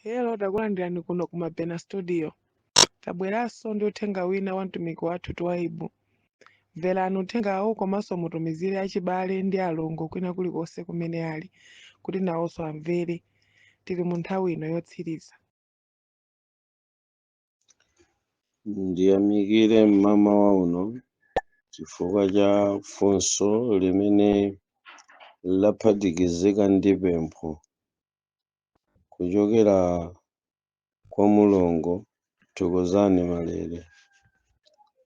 Hello, takulandirani kuno kumapena studio. Tabweranso ndi uthenga wina wa mtumiki wathu Twaibu. Mverani uthengawo komanso mutumizire achibale ndi alongo kwina kulikonse kumene ali, kuti nawonso amvere. Tili mu nthawi ino yotsiriza. Ndiyamikire mmawa uno chifukwa cha funso limene laphatikizika ndi pempho kuchokera kwa mulongo Thokozani Malere.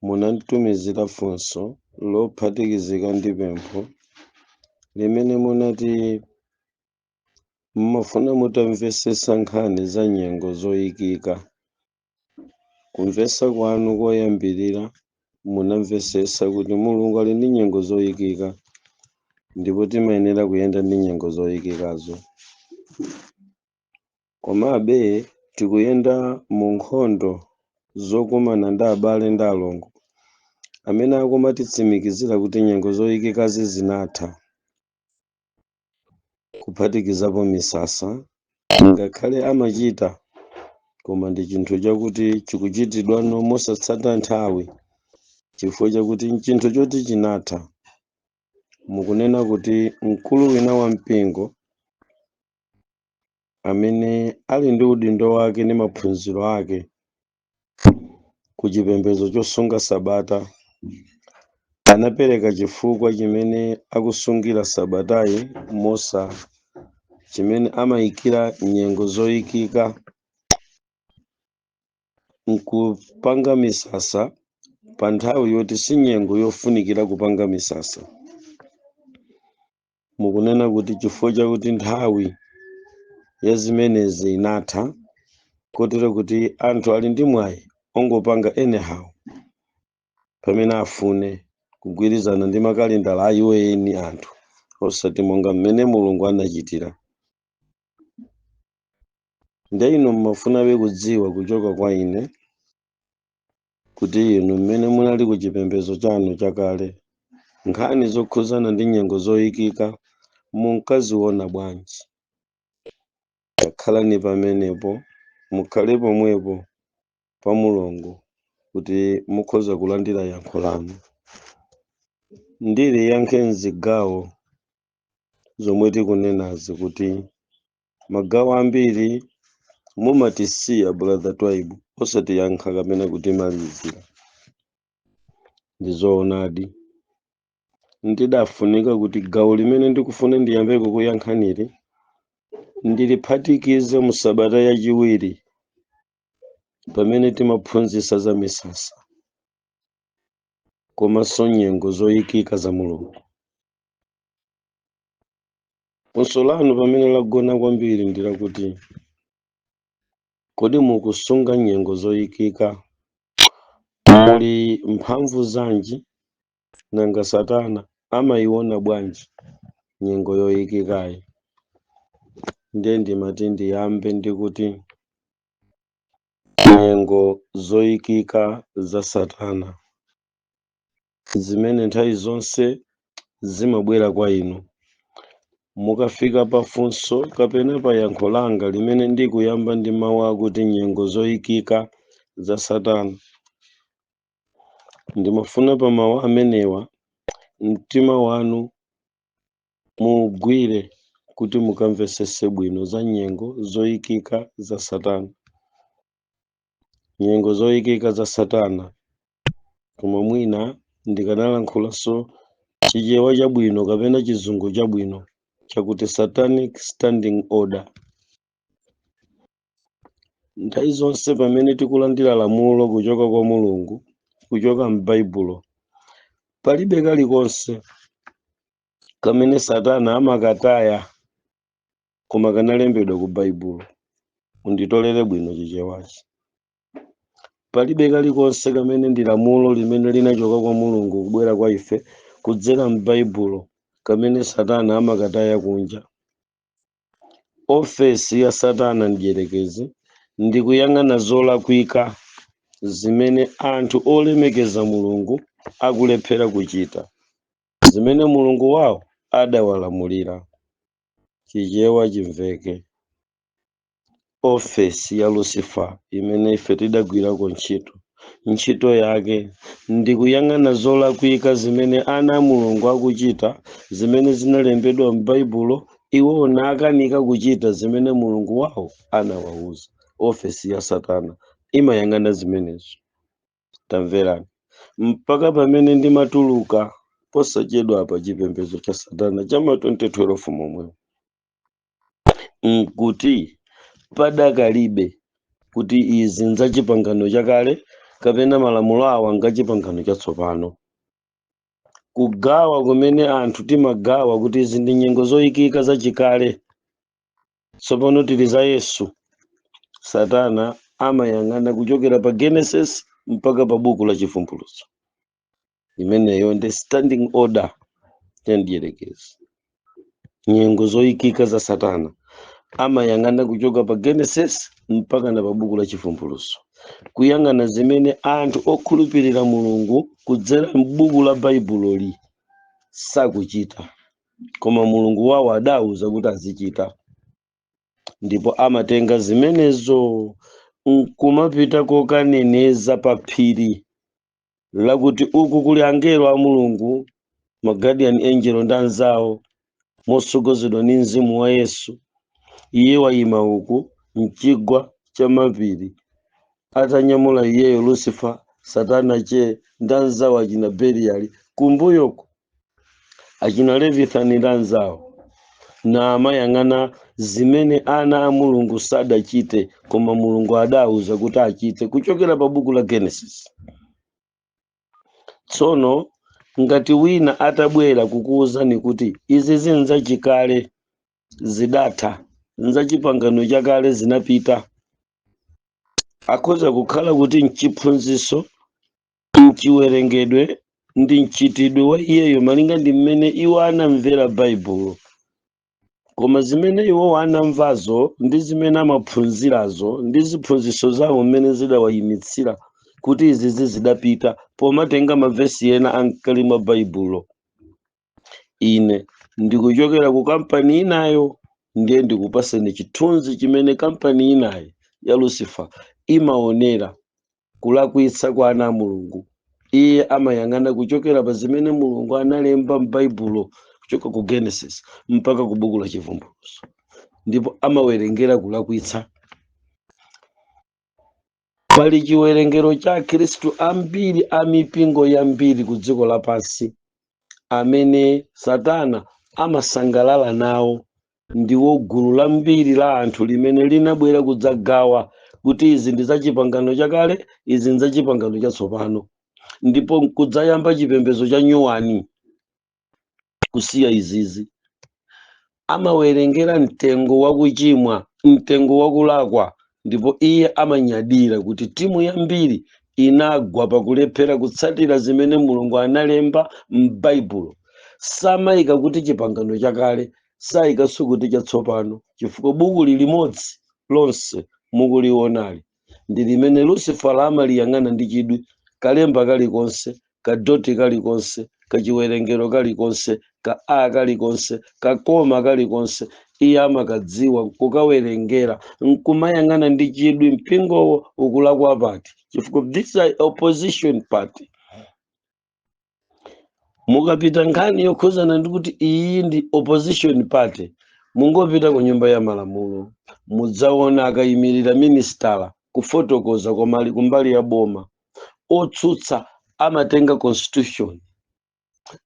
Munatitumizira funso lophatikizika ndi pempho limene munati mmafuna mutamvesesa nkhani za nyengo zoyikika. Kumvesa kwanu koyambirira munamvesesa kuti Mulungu ali ndi nyengo zoyikika ndipo timayenera kuyenda ndi nyengo zoyikikazo. Komabe tikuyenda mu nkhondo zokumana ndi abale ndi alongo amene akumatitsimikizira kuti nyengo zoyikikazi zinatha, kuphatikizapo misasa, ngakhale amachita koma ndi chinthu chakuti chikuchitidwa mosatsata nthawi chifukwa chakuti chinthu choti chinatha. Mukunena kuti mkulu wina wa mpingo amene ali ndi udindo wake ndi maphunziro ake ku chipembedzo chosunga sabata anapereka chifukwa chimene akusungira sabatayi chimene amayikira nyengo zoyikika nkupanga misasa pa nthawi yoti si nyengo yofunikira kupanga misasa. Mukunena kuti chifukwa chakuti nthawi ya zimenezi inatha, kotero kuti anthu ali ndi mwayi ongopanga anyhow pamene afune kugwirizana ndi makalendala a UN anthu, osati monga mmene Mulungu anachitira. Nde ino mmafunabe kudziwa kuchoka kwa ine kuti inu mmene munali ku chipembedzo chanu chakale, nkhani zokhuzana ndi nyengo zoyikika munkaziona bwanji. Takhalani pamenepo, mukhale pomwepo pa Mulungu kuti mukhoza kulandira yankho lanu. Ndili yankhe mzigawo zomwe tikunenazi kuti magawo ambiri mumatisiya brother Twaibu osatiyankha kapena kutimalizira. Ndizoonadi. Ndidafunika kuti gawo limene ndikufuna ndiyambeko kuyankhaniri ndiliphatikize mu sabata yachiwiri pamene timaphunzitsa za misasa komanso nyengo zoyikika za Mulungu. Funso lanu pamene lagona kwambiri ndilakuti kodi mukusunga nyengo zoyikika muli mphamvu zanji nanga Satana amayiona bwanji nyengo yoyikikayi. Ndiye ndimati ndiyambe ndikuti nyengo zoyikika za Satana zimene nthawi zonse zimabwera kwa inu. Mukafika pa funso kapena pa yankho langa limene ndikuyamba ndi mawu akuti nyengo zoyikika za Satana, ndimafuna pa mawu amenewa mtima wanu mugwire kuti mukamvesese bwino za nyengo zoyikika za Satana. Nyengo zoyikika za Satana, koma mwina ndikanalankhulaso chichewa chabwino kapena chizungu chabwino chakuti satanic standing order. Nthawi zonse pamene tikulandira lamulo kuchoka kwa Mulungu, kuchoka m'Baibulo, palibe kalikonse kamene Satana amakataya koma kanalembedwa ku Baibulo. Unditolere bwino chichewachi. Palibe kalikonse kamene ndi lamulo limene linachoka kwa Mulungu kubwera kwa ife kudzera m'Baibulo kamene Satana amakataya kunja. Ofesi ya Satana ndiyerekezi ndikuyang'ana zolakwika zimene anthu olemekeza Mulungu akulephera kuchita, zimene Mulungu wawo adawalamulira. Chichewa chimveke. ofesi ya Lucifer imene ife tidagwirako ntchito yake ndi kuyang'ana zolakwika zimene ana a Mulungu akuchita, zimene zinalembedwa m'Baibulo, iwo nakanika kuchita zimene Mulungu wawo anawawuza. Ofesi ya Satana imayang'ana zimenezo. Tamverani, mpaka pamene ndimatuluka posachedwa apa chipembedzo cha Satana chama 2012 momwe nkuti padakalibe kuti izi nzachipangano chakale kapena malamulo awa ngachipangano chatsopano. Kugawa kumene anthu timagawa kuti izi ndi nyengo zoyikika zachikale, tsopano tili za Yesu. Satana amayang'ana kuchokera pa Genesis mpaka pa buku la Chivumbulutso. Imeneyo ndi standing order yandiyerekezi. Nyengo zoyikika za Satana amayang'ana kuchoka pa Genesis mpaka na pa buku la Chivumbulutso, kuyang'ana zimene anthu okhulupirira Mulungu kudzera m'buku la Baibuloli sakuchita, koma Mulungu wawo adawuza kuti azichita. Ndipo amatenga zimenezo nkumapita kokaneneza pa phiri lakuti uku kuli angelo a Mulungu, ma guardian angel ndi anzawo, mosogozedwa ndi mzimu wa Yesu. Iye wayima uku mchigwa cha mapiri atanyamula iyeyo Lucifer, Satana che ndi anzawo achina Beliali, kumbuyoko achina Leviathan ndi anzawo, na amayang'ana zimene ana a Mulungu sadachite koma Mulungu adawuza kuti achite kuchokera pa buku la Genesis. Tsono ngati wina atabwera kukuwuzani kuti izi zinzachikale zidatha, nzachipangano chakale zinapita, akhoza kukhala kuti mchiphunziso, mchiwerengedwe ndi mchitidwe wa iyeyo malinga ndi mmene iwo anamvera Baibulo. Koma zimene iwo anamvazo ndi zimene amaphunzirazo ndi ziphunziso zawo mmene zidawayimitsira kuti izi zidapita pomatenga mavesi ena ankali mwa Baibulo. Ine ndikuchokera ku kampani inayo ndiye ndikupaseni chithunzi chimene kampani inayo ya Lucifer imaonera kulakwitsa kwa ana a Mulungu. Iye amayang'ana kuchokera pa zimene Mulungu analemba m'Baibulo kuchoka ku Genesis mpaka ku buku la Chivumbulutso, ndipo amawerengera kulakwitsa. Pali chiwerengero cha Khristu ambiri a mipingo yambiri ku dziko lapansi amene Satana amasangalala nawo, ndiwo gulu lambiri la anthu limene linabwera kudzagawa kuti izi ndi za chipangano chakale, izi ndi za chipangano chatsopano, ndipo kudzayamba chipembedzo cha nyuwani kusiya izizi. Amawerengera mtengo wa kuchimwa, mtengo wa kulakwa, ndipo iye amanyadira kuti timu yambiri inagwa pakulephera kutsatira zimene Mulungu analemba m'Baibulo. Samayika kuti chipangano chakale, sayikanso kuti chatsopano, chifukwa buku limodzi lonse mukulionali ndi limene Lucifer amaliyang'ana ndi chidwi, kalemba kalikonse, kadoti kalikonse, kachiwerengero kalikonse, ka a kalikonse, kakoma kalikonse, iye amakadziwa kukawerengera nkumayang'ana ndi chidwi mpingowo ukulakwa pati, chifukwa this is opposition party. Mukapita nkhani yokhuzana ndi kuti iyi ndi opposition party, mungopita ku nyumba ya malamulo mudzaona akayimirira ministala kufotokoza komali kumbali ya boma otsutsa amatenga constitution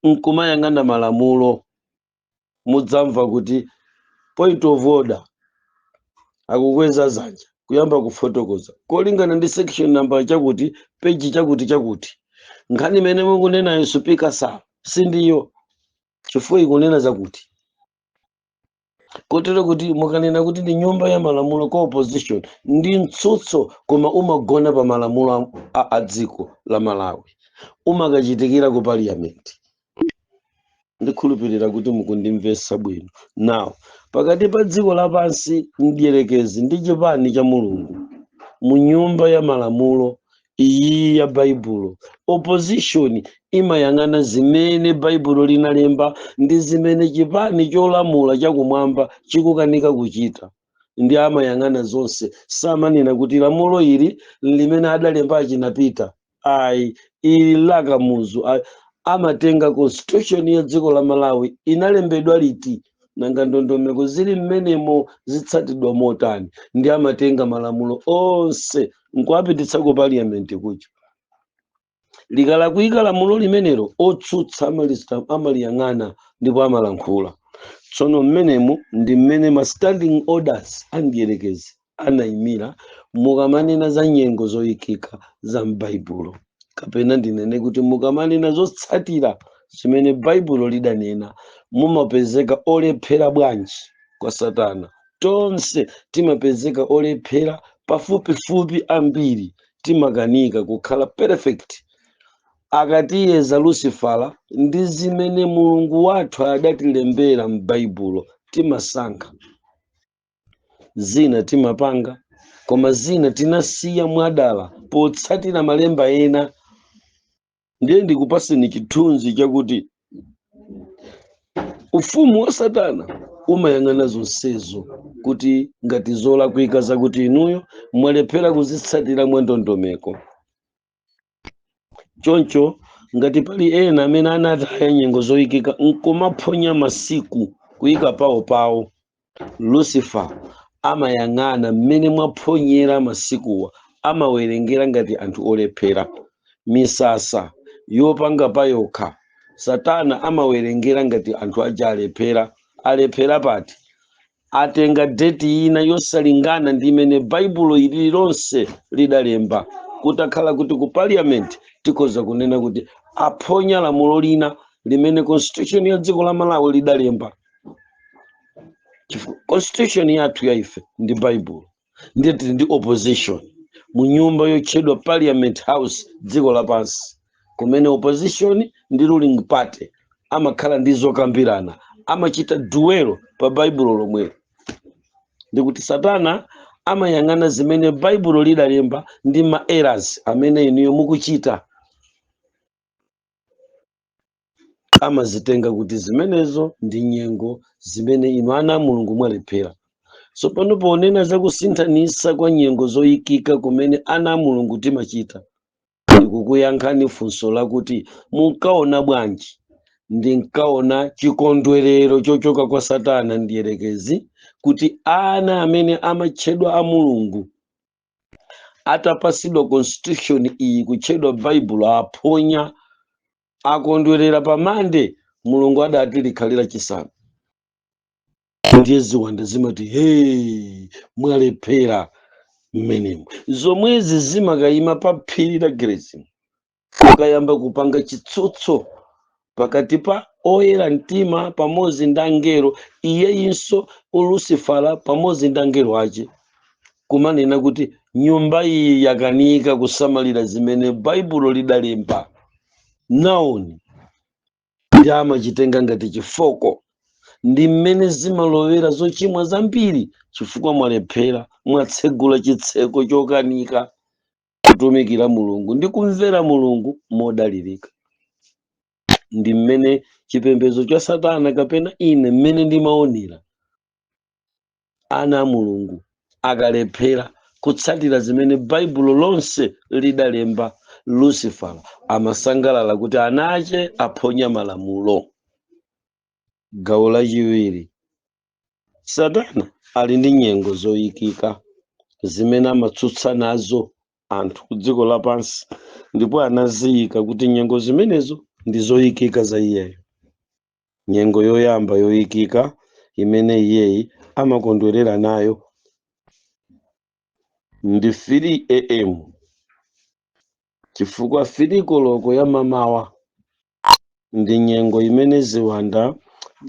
nkumayang'ana malamulo, mudzamva kuti point of order akukweza dzanja kuyamba kufotokoza kolingana ndi section number chakuti page chakuti nkhani imene mukunenayo speaker sa sindiyo, chifukwa ikunena zakuti. Kotero kuti mukanena kuti ndi nyumba ya malamulo kwa opposition ndi mtsutso, koma umagona pa malamulo a dziko la Malawi, umakachitikira ku parliament. Ndikhulupirira kuti mukundimvesa bwino. Now pakati pa dziko lapansi mdierekezi ndi chipani cha Mulungu mu nyumba ya malamulo iyi ya Baibulo, opposition imayang'ana zimene Baibulo linalemba ndi zimene chipani cholamula chakumwamba chikukanika kuchita. ndi amayang'ana zonse, samanena kuti lamulo ili limene adalemba achinapita ayi ili lakamuzu amatenga constitution ya dziko la Malawi inalembedwa liti nanga ndondomeko zili mmenemo zitsatidwa motani, ndi amatenga malamulo onse nkuapititsa ku parliament kuja. Likalakwika lamulo limenelo otsutsa amaliyang'ana ndipo amalankhula. Tsono mmenemu ndi mmene ma standing orders andiyerekezi anayimira mukamanena za nyengo zoyikika za m'Baibulo, kapena ndinene kuti mukamanena zotsatira zimene Baibulo lidanena mumapezeka olephera bwanji kwa Satana. Tonse timapezeka olephera pafupifupi ambiri, timakanika kukhala perfect akatiyeza Lucifala ndi zimene Mulungu wathu adatilembera m'Baibulo timasankha. Zina timapanga koma zina tinasiya mwadala potsatira malemba ena. Ndiye ndikupaseni chithunzi chakuti ufumu wa Satana umayang'ana zonsezo kuti ngati zolakwika zakuti inuyo mwalephera kuzitsatira mwandondomeko. Choncho ngati pali ena amene anataya nyengo zoyikika nkumaphonya masiku kuyika pawo, Lucifer amayang'ana mmene mwaphonyera masikuwa, amawerengera ngati anthu olephera. Misasa yopanga payokha Satana amawerengera ngati anthu aja alephera. Alephera pati? Atenga deti ina yosalingana ndi imene Baibulo ili lonse lidalemba. Kutakhala kuti ku parliament tikhoza kunena kuti aphonya lamulo lina limene constitution ya dziko la Malawi lidalemba. Constitution yathu ya ife ndi Baibulo, ndiye tili ndi opposition mu nyumba yotchedwa Parliament House dziko lapansi, kumene opposition ndi ruling party amakhala ndi zokambirana, amachita duelo pa Baibulo lomwelo. Ndikuti Satana amayang'ana zimene Baibulo lidalemba ndi ma errors amene inuyo mukuchita, amazitenga kuti zimenezo ndi nyengo zimene inu ana a Mulungu mwalephera. So pano ponena za kusinthanisa kwa nyengo zoyikika kumene ana a Mulungu timachita, ndikukuyankhani funso lakuti munkaona bwanji? Ndinkaona chikondwerero chochoka kwa Satana ndiyerekezi kuti ana amene amatchedwa a Mulungu atapasidwa constitution iyi kutchedwa Baibulo aphonya, akondwerera pamande Mulungu adati likhalira chisanu. Ndiye ziwanda zimati hey mwalephera mmenemu. Zomwezi zimakayima pa phiri la Gerizim kukayamba kupanga chitsutso pakati pa oyera mtima pamodzi ndi angelo, iyeyinso Lucifala pamodzi ndi angelo ache, kumanena kuti nyumba iyi yakanika kusamalira zimene Baibulo lidalemba. Naoni ndi amachitenga ngati chifoko, ndi mmene zimalowera zochimwa zambiri chifukwa mwalephera, mwatsegula chitseko chokanika kutumikira Mulungu ndi kumvera Mulungu modalirika. Ndi mmene chipembedzo cha Satana kapena ine mmene ndimaonera ana a Mulungu akalephera kutsatira zimene Baibulo lonse lidalemba, Lucifer amasangalala kuti ana ache aphonya malamulo. Gawo lachiwiri, Satana ali ndi nyengo zoyikika zimene amatsutsa nazo anthu ku dziko lapansi, ndipo anaziyika kuti nyengo zimenezo ndi zoyikika za iyeyo. Nyengo yoyamba yoyikika imene iyeyi amakondwerera nayo ndi 3 AM, chifukwa 3 koloko ya mamawa ndi nyengo imene ziwanda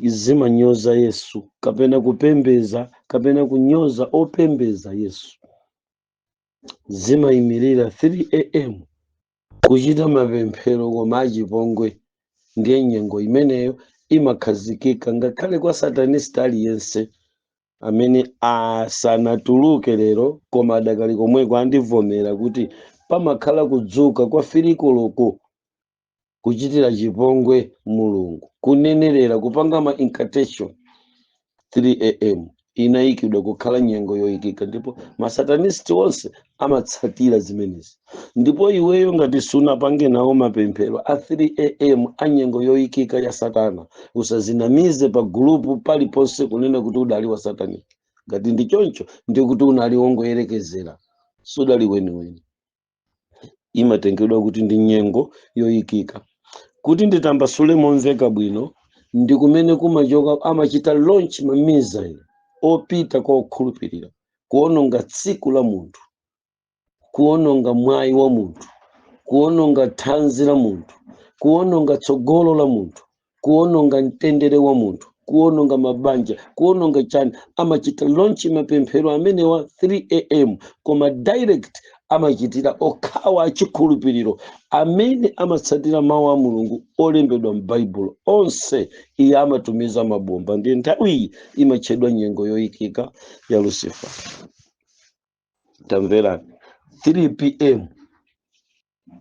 zimanyoza Yesu kapena kupembeza kapena kunyoza opembeza Yesu. Zimayimirira 3 AM kuchita mapemphero koma achipongwe. Ndiye nyengo imeneyo imakhazikika ngakhale kwa satanista aliyense amene asanatuluke lero koma adakali komweko andivomera kuti pamakhala kudzuka kwa 3 koloko kuchitira chipongwe Mulungu, kunenerera, kupanga ma incantation 3 AM. inayikidwa kukhala nyengo yoyikika, ndipo masatanisti onse amatsatira zimenezi. Ndipo iweyo ngati sunapange nawo mapemphero a 3 am a nyengo yoyikika ya satana, usazinamize pa gulupu paliponse kunena kuti udali wa satani. Ngati ndi choncho ndi kuti unali wongoyerekezera, sudali weniweni. Imatengedwa kuti ndi nyengo yoyikika. Kuti nditambasule momveka bwino, ndi kumene kumachoka amachita launch mamisaili opita kwa okhulupirira, kuononga tsiku la munthu, kuononga mwayi wa munthu, kuononga thanzi la munthu, kuononga tsogolo la munthu, kuononga mtendere wa munthu, kuononga mabanja, kuononga chani. Amachita launch mapemphero amene wa 3 am, koma direct amachitira okhawa achikhulupiriro amene amatsatira mawu a Mulungu olembedwa m'Baibulo onse. Iye amatumiza mabomba. Ndi nthawi iyi imatchedwa nyengo yoyikika ya Lucifer. Tamverani, 3 pm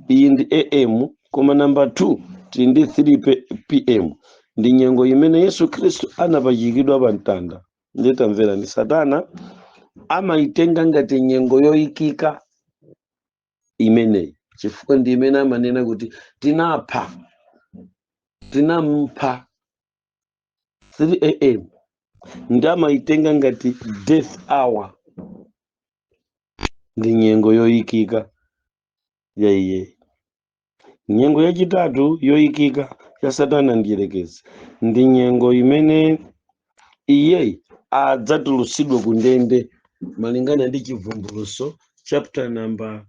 iyi ndi am, koma namba 2 tili ndi 3 pm, ndi nyengo imene Yesu Khristu anapachikidwa pa mtanda. Ndi tamverani, Satana amaitenga ngati nyengo yoyikika imeneyi, chifukwa ndi imene amanena kuti tinapha, tinampha. 3 am ndi amaitenga ngati death hour, ndi nyengo yoyikika ya iye. Nyengo yachitatu yoyikika ya Satana ndiyerekezi, ndi nyengo imene iye adzatulutsidwa ku ndende malingana ndi Chivumbulutso chapter number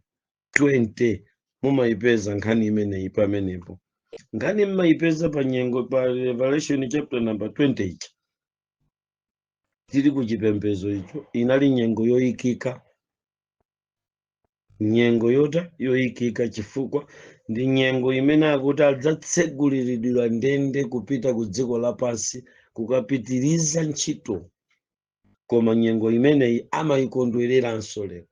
20. Mumayipeza nkhani imeneyi pamenepo. Nkhani mmayipeza pa nyengo pa Revelation chapter number 20 ichi. Tili ku chipembedzo icho, inali nyengo yoyikika, nyengo yoyikika chifukwa ndi nyengo imene akuti adzatseguliridwa ndende kupita ku dziko lapansi kukapitiriza ntchito. Koma nyengo imeneyi amayikondwereranso lero,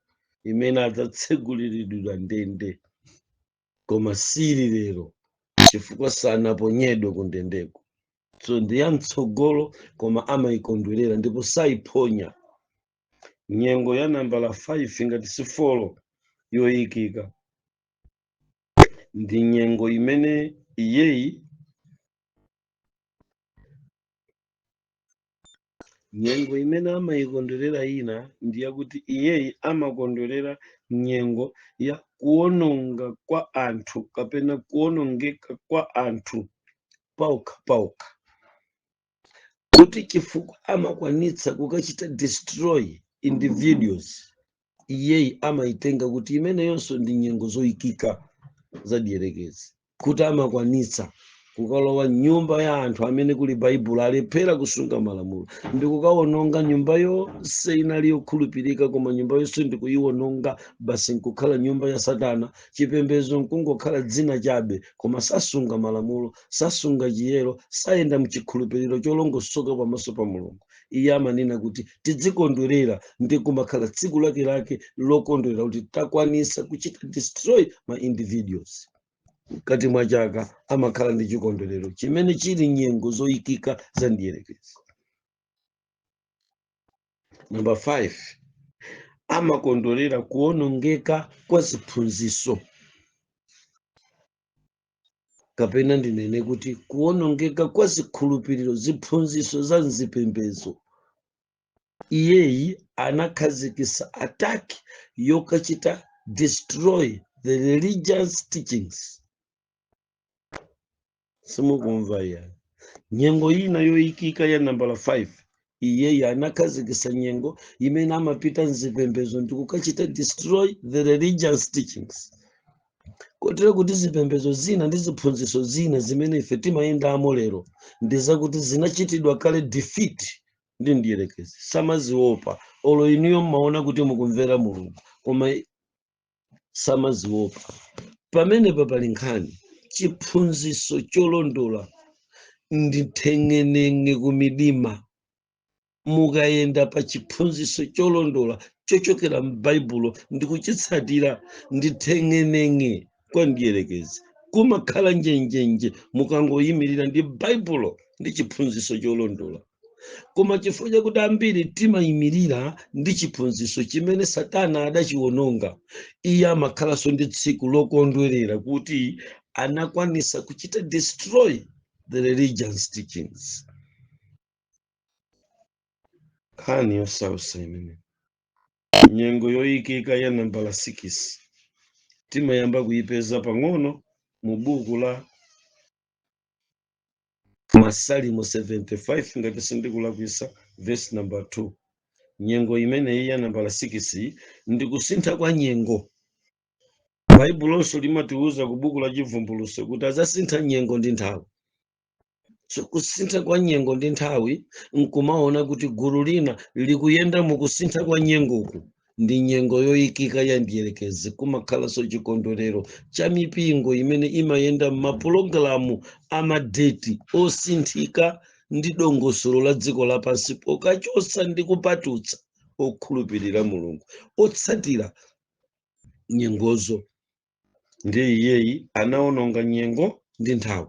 imene adzatseguliridwa ndende, koma sili lero chifukwa sanaponyedwe ku ndendeko. So ndi yamtsogolo, koma amayikondwerera ndipo sayiponya. Nyengo ya nambala 5 ngati si 4 yoyikika, ndi nyengo imene iyeyi, nyengo imene amayikondwerera ina ndiye kuti iyeyi amakondwerera nyengo ya kuononga kwa anthu kapena kuonongeka kwa anthu pauka, kuti chifukwa amakwanitsa kukachita destroy individuals, iyeyi amaitenga kuti imeneyonso ndi nyengo zoyikika zadierekezi, kuti amakwanitsa kukalowa nyumba ya anthu amene kuli Baibulo alephera kusunga malamulo, ndi kukaononga nyumba yonse inali yokhulupirika, koma nyumba yonse ndi kuyiwononga, basi nkukhala nyumba ya Satana. Chipembedzo nkungokhala dzina chabe, koma sasunga malamulo, sasunga chiyero, sayenda mchikhulupiriro cholongosoka pamaso pa Mulungu. Iye amanena kuti tidzikondwerera, ndi kumakhala tsiku lake lokondwerera kuti takwanisa kuchita destroy ma individuals. Kati mwa chaka amakhala ndi chikondwerero chimene chili nyengo zoyikika za ndiyerekezi. Number 5, amakondwerera kuonongeka kwa ziphunzitso, kapena ndinene kuti kuonongeka kwa zikhulupiriro, ziphunzitso za mzipembedzo. Iyeyi anakhazikisa attack yokachita destroy the religious teachings. Simukumva ya nyengo ina yoyikika ya nambala 5, iyeyi anakhazikisa nyengo imene amapita mzipembedzo ndi kukachita destroy the religious teachings. Kotero kuti zipembedzo zina ndi ziphunzitso zina zimene ife timayendamo lero ndi zakuti zinachitidwa kale defeat ndi ndiyerekezi, samaziopa. Olo inuyo mmaona kuti mukumvera Mulungu, koma samaziopa. Pamenepa pali nkhani chiphunzitso cholondola ndi thengenenge kumidima. Mukayenda pa chiphunzitso cholondola chochokera m'Baibulo ndi kuchitsatira, ndi thengenenge kwa ndiyerekezi. Kumakhala njenjenje mukangoyimirira ndi Baibulo ndi chiphunzitso cholondola. koma chifukwa chakuti ambiri timayimirira ndi chiphunzitso chimene Satana adachiwononga, iye amakhalanso ndi tsiku lokondwerera kuti anakwanisa kuchita destroy the religion's teachings. Nkhani yosausa imene nyengo yoyikika ya nambala 6 timayamba kuyipeza pang'ono mu buku la Masalimo 75 ngati sindikulakwisa verse number 2. Nyengo imeneyi ya nambala 6 ndi kusintha kwa nyengo. Baibulo limatiuza ku buku la Chivumbulutso kuti azasintha nyengo ndi nthawi. So kusintha kwa nyengo ndi nthawi nkumaona kuti gulu lina likuyenda mu kusintha kwa nyengoku ndi nyengo yoyikika ya mdierekezi. Kumakhalanso chikondwerero cha mipingo imene imayenda m'mapulogalamu amadeti osinthika ndi dongosolo la dziko lapansi pokachotsa ndi kupatutsa okhulupirira Mulungu otsatira nyengozo. Ndiye iyeyi anaononga nyengo ndi nthawi.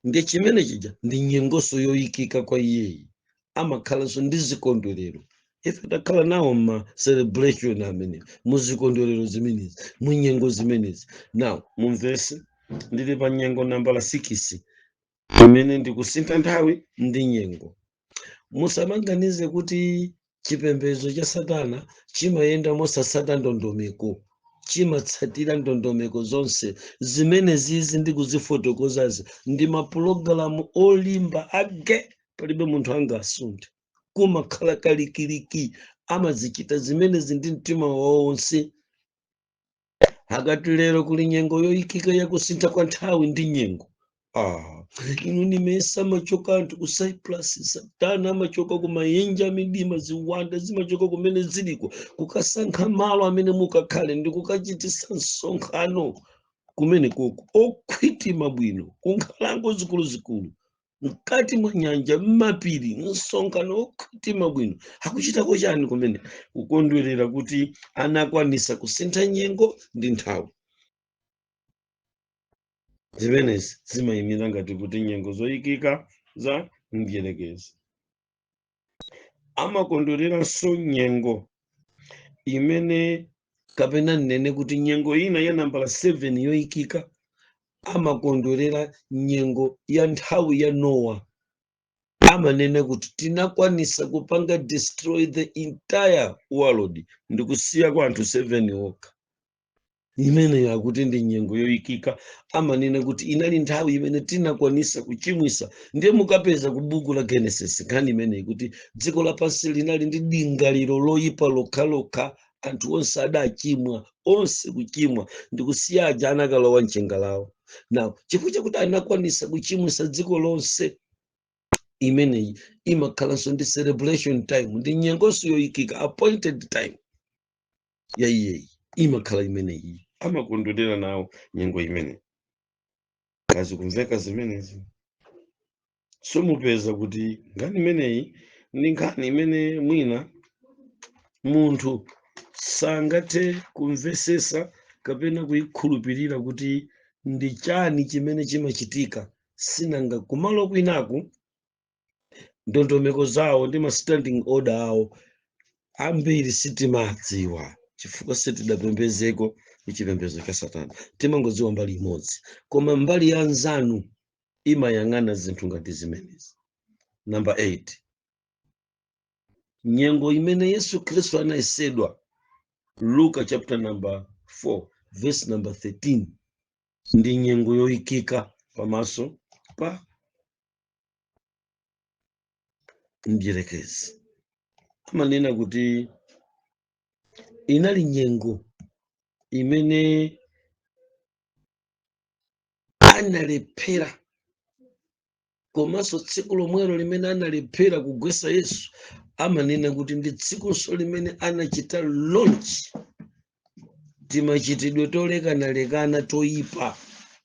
Ndi chimene chija ndi nyengoso yoyikika kwa iyeyi. Amakhalanso ndi zikondwerero. Ife takhala nawo ma celebration amene muzikondwerero zimenezi, mu nyengo zimenezi. Now mumvese ndili pa nyengo nambala 6 imene ndi kusintha nthawi ndi nyengo. Musamaganize kuti chipembedzo cha Satana chimayenda mosatsata ndondomeko, chimatsatira ndondomeko zonse zimene zizi ndi kuzifotokozazi ndi mapulogalamu olimba age, palibe munthu angasunthe. Kumakhala kalikiliki amazichita zimene zindi mtima wawo wonse. Hakati lero kuli nyengo yoyikika ya kusintha kwa nthawi ndi nyengo. Inu nimesa machoka anthu ku Cyprus, Satana amachoka ku mayenja midima ziwanda zimachoka kumene ziliko kukasankha malo amene mukakhale ndi kukachitisa msonkhano kumene koko okhwitima bwino kunkhalango zikuluzikulu mkati mwa nyanja m'mapiri msonkhano okhwitima bwino. Akuchitako chani kumene? Kukondwerera kuti anakwanisa kusintha nyengo ndi nthawi. Zimenezi zimayimira ngati kuti nyengo zoyikika za mdierekezi. Amakondwereranso nyengo imene kapena nene kuti nyengo ina ya nambala 7 yoyikika. Amakondwerera nyengo ya nthawi ya Noah. Amanene kuti tinakwanisa kupanga destroy the entire world ndi kusiya kwa anthu 7 okha. Imene yakuti ndi nyengo yoyikika. Amanene kuti inali nthawi imene tinakwanisa kuchimwisa. Ndiye mukapeza ku buku la Genesis nkhani imene kuti dziko lapansi linali ndi dingaliro loyipa lokhalokha, anthu onse adachimwa, onse kuchimwa ndi kusiya aja anakalowa mchenga lawo. Now chifukwa chakuti anakwanisa kuchimwisa dziko lonse, imeneyi imakhalanso ndi celebration time, ndi nyengoso yoyikika, appointed time ya iyeyi imakhala imeneyi. Amakondwerera nawo nyengo imene. Kazi kumveka zimenezi. So mupeza kuti nkhani imeneyi ndi nkhani imene mwina munthu sangathe kumvesesa kapena kuyikhulupirira kuti ndi chani chimene chimachitika. Sinanga kumalo kwinaku ndondomeko zawo ndi ma standing order awo ambiri sitimadziwa chifukwa sitidapembezeko kuchipembedzo cha Satana. Timangodziwa mbali imodzi, koma mbali ya nzanu imayang'ana zinthu ngati zimenezi. Number 8, nyengo imene Yesu Khristu anayesedwa, Luka chapter number 4 verse number 13, ndi nyengo yoyikika pamaso pa mdierekezi. Amanena kuti inali nyengo imene analephera, komanso tsiku lomwelo limene analephera kugwesa Yesu, amanena kuti ndi tsikunso limene anachita launch timachitidwe tolekanalekana toyipa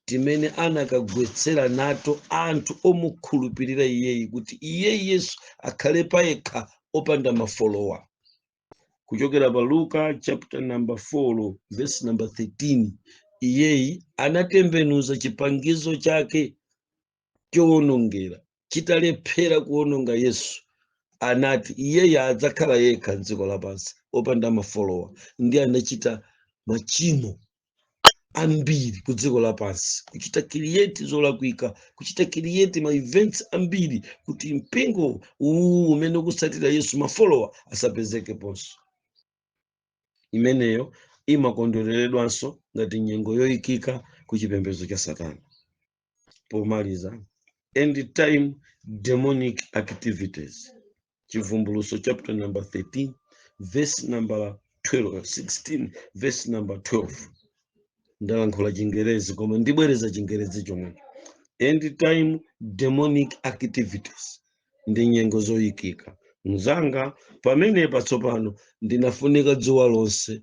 timene anakagwetsera nato anthu omukhulupirira iyeyi kuti iyeyi Yesu akhale payekha opanda mafolowa. Kuchokera pa Luka chapter number 4 verse number 13, iyeyi anatembenuza chipangizo chake chowonongera chitalephera kuononga Yesu, anati iyeyo adzakhala yekha m'dziko lapansi opanda mafolowa, ndi anachita machimo ambiri ku dziko lapansi, kuchita create zolakwika, kuchita create ma events ambiri kuti mpingo uwu umene ukutsatira Yesu mafolowa asapezekeponso. Imeneyo imakondwereredwanso ngati nyengo yoyikika ku chipembedzo cha Satana. Pomaliza, end time demonic activities, Chivumbuluso chapter number 13 verse number 12, 16 verse number 12. Ndalankhula Chingerezi koma ndibwereza Chingerezi chomwe. End time demonic activities ndi nyengo zoyikika. Mzanga pamene patsopano ndinafunika dzuwa lonse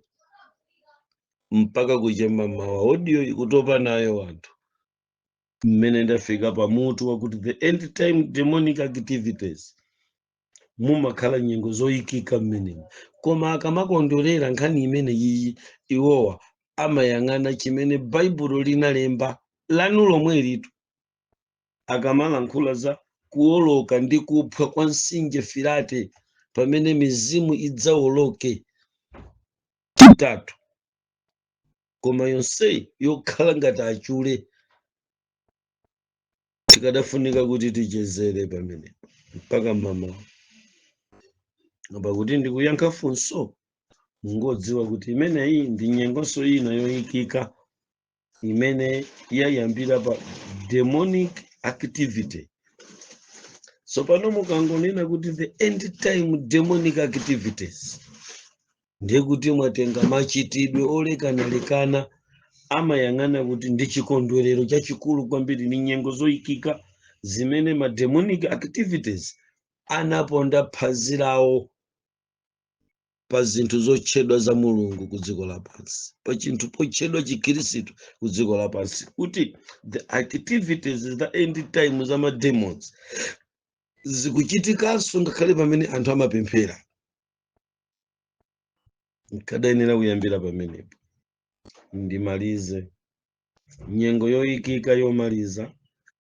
mpaka kuchema mawa audio ikutopa nayo wanthu. Mmene ndafika pamutu wakuti the end time demonic activities mumakhala nyengo zoyikika mmenemu. Koma akamakondwerera nkhani imene iyi iwowa amayang'ana chimene Baibulo linalemba lanu lomwe litu. Akamalankhula za kuoloka ndi kuphwa kwa mtsinje Firate pamene mizimu idzawoloke chitatu. Koma yonse yokhala ngati achule. Tikadafunika kuti tichezere pamene mpaka mama. Ngamba kuti ndikuyankha funso, mungodziwa kuti imene iyi ndi nyengonso ina yoyikika imene yayambira pa demonic activity. So pano mukangonena kuti the end time demonic activities, ndiye kuti mwatenga machitidwe olekanalekana amayang'ana kuti ndi chikondwerero chachikulu kwambiri, ni nyengo zoyikika zimene ma demonic activities anaponda phazi lawo pa zinthu zotchedwa za Mulungu ku dziko lapansi, pa chinthu potchedwa chikhristu ku dziko lapansi, kuti the activities the end time za ma demons zikuchitikanso ngakhale pamene anthu amapemphera. Nkadayenera kuyambira pamenepo. Ndimalize nyengo yoyikika yomaliza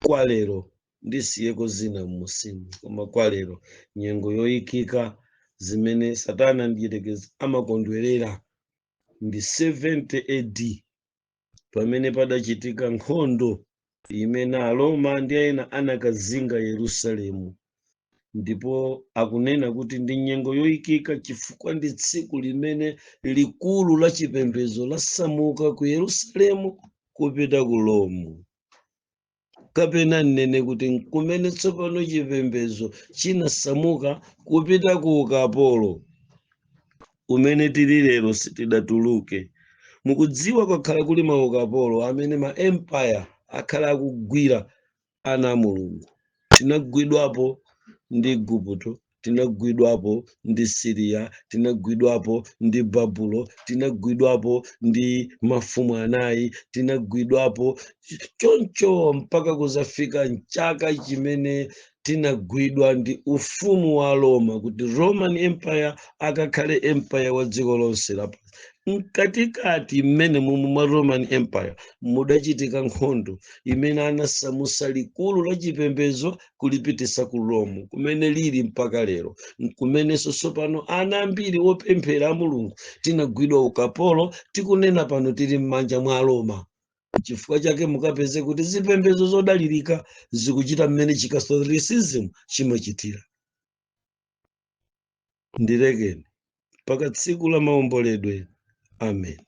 kwa lero, ndisiyeko zina mmusimu, koma kwa lero nyengo yoyikika zimene Satana ndiyerekeza amakondwerera ndi 70 AD pamene padachitika nkhondo imene Aroma ndi ena anakazinga Yerusalemu. Ndipo akunena kuti ndi nyengo yoyikika chifukwa ndi tsiku limene likulu la chipembedzo lasamuka ku Yerusalemu kupita ku Roma. Kapena nene kuti kumene tsopano chipembedzo chinasamuka kupita ku ukapolo umene tili lero sitidatuluke. Mukudziwa kwakhala kuli maukapolo amene ma empire akhala akugwira ana a Mulungu. Tinagwidwapo ndi Igupto, tinagwidwapo ndi Syria, tinagwidwapo ndi Babulo, tinagwidwapo ndi mafumu anayi, tinagwidwapo choncho mpaka kuzafika nchaka chimene tinagwidwa ndi ufumu wa Roma, kuti Roman Empire akakhale empire wa dziko lonse lapansi. Mkatikati mmene mumu mwa Roman Empire mudachitika nkhondo imene anasamusa likulu la chipembedzo kulipitisa ku Roma, kumene lili mpaka lero. Kumenenso tsopano ana ambiri opemphera a Mulungu tinagwidwa ukapolo, tikunena pano tili m'manja mwa Roma. Chifukwa chake mukapeze kuti zipembedzo zodalirika zikuchita mmene chikatolicism chimachitira. Ndirekeni mpaka tsiku la maomboledwe. Amen.